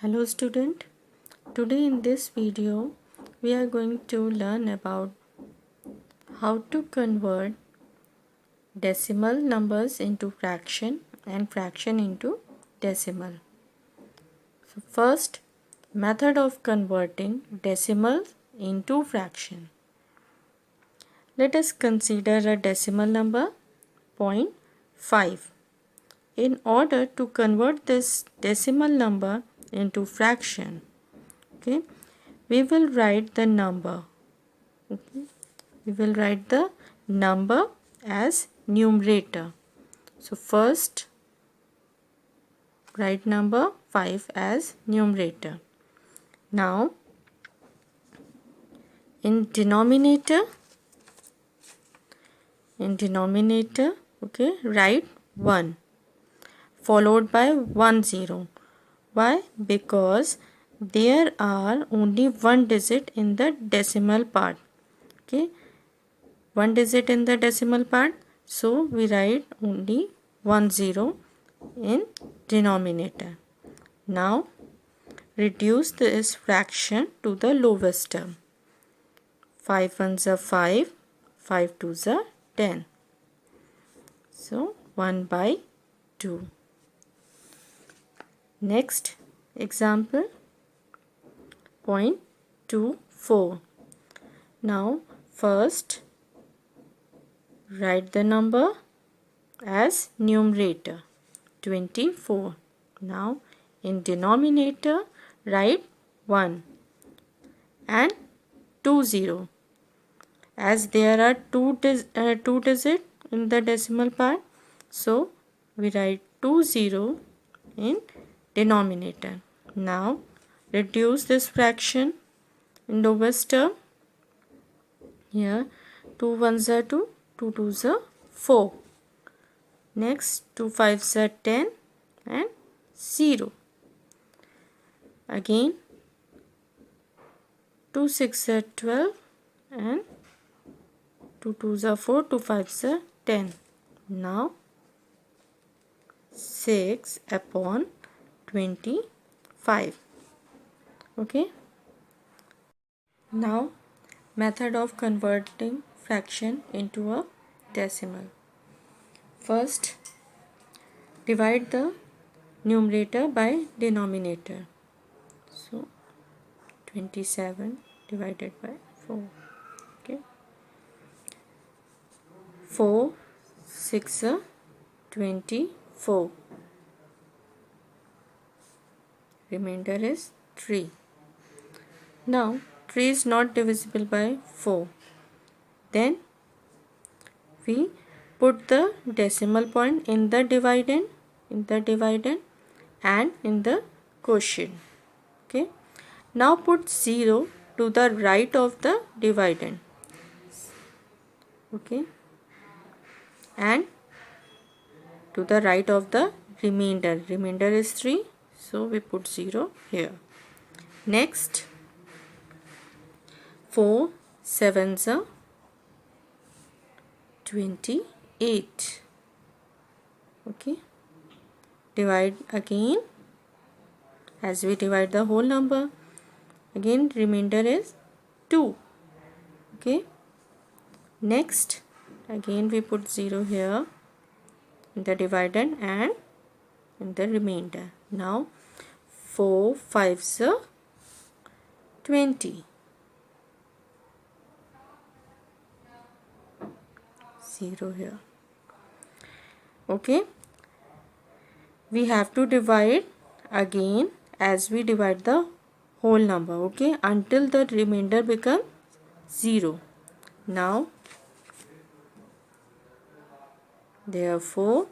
Hello student, today in this video we are going to learn about how to convert decimal numbers into fraction and fraction into decimal. So first, method of converting decimals into fraction. Let us consider a decimal number 0.5. In order to convert this decimal number into fraction, okay, we will write the number. Okay, we will write the number as numerator. So first write number 5 as numerator. Now in denominator, okay, write 1 followed by 1 0. Why? Because there are only one digit in the decimal part. Okay, one digit in the decimal part, so we write only 1 0 in denominator. Now reduce this fraction to the lowest term. 5 ones are 5, 5 twos are 10. So 1 by 2. Next example 0.24. Now first write the number as numerator 24. Now in denominator write 1 and 2 0. As there are two digits in the decimal part, so we write 2 0 in denominator. Now reduce this fraction in lowest term. Here 2 ones are 2, 2 twos are 4. Next 2 5s are 10 and 0. Again 2 6 are 12 and 2 twos are 4, 2 5s are 10. Now 6 upon 25. Okay. Now method of converting fraction into a decimal. First divide the numerator by denominator. So 27 divided by 4. Okay. 4 6 are 24. Remainder is 3. Now 3 is not divisible by 4. Then we put the decimal point in the dividend, and in the quotient. Okay. Now put 0 to the right of the dividend. Okay. And to the right of the remainder. Remainder is 3. So we put 0 here. Next 4 7s are 28. Okay. Divide again as we divide the whole number. Again remainder is 2. Okay. Next again we put 0 here in the dividend and in the remainder. Now 4 5s are 20. 0 here. Okay. We have to divide again as we divide the whole number. Okay. Until the remainder becomes 0. Now therefore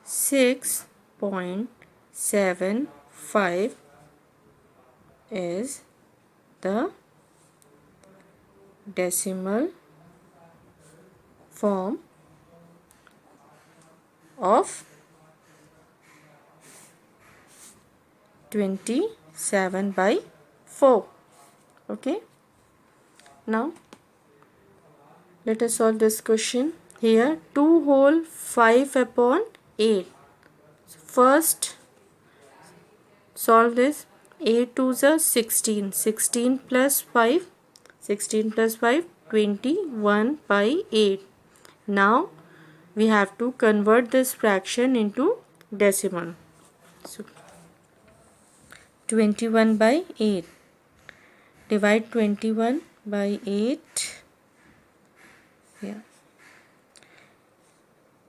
6.75 is the decimal form of 27 by 4. Okay. Now let us solve this question. Here 2 whole 5 upon 8. First solve this. 8 2s are 16. 16 plus 5. 16 plus 5. 21 by 8. Now we have to convert this fraction into decimal. So 21 by 8. Divide 21 by 8. Yeah.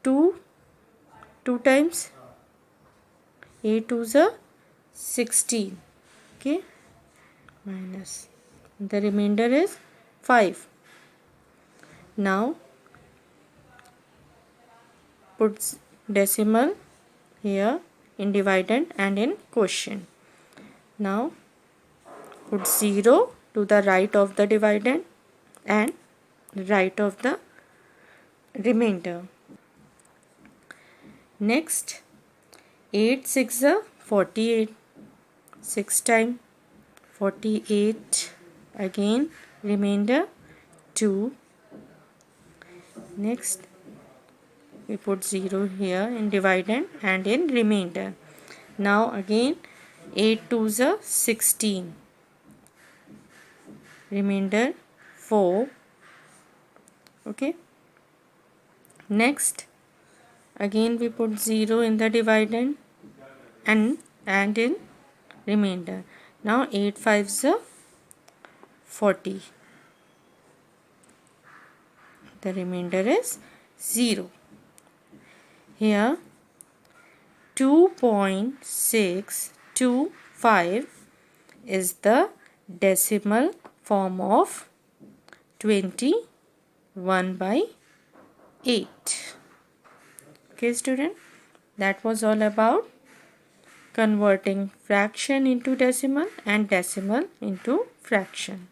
2 times 8 2s are 16. Okay, minus the remainder is 5. Now put decimal here in dividend and in quotient. Now put 0 to the right of the dividend and right of the remainder. Next 8 6 are 48. 6 times 48, again remainder 2. Next we put 0 here in dividend and in remainder. Now again 8 2s are 16, remainder 4. Okay, next again we put 0 in the dividend and in remainder. Now 8 5s are 40, the remainder is 0. Here 2.625 is the decimal form of 21 by 8. Okay student, that was all about converting fraction into decimal and decimal into fraction.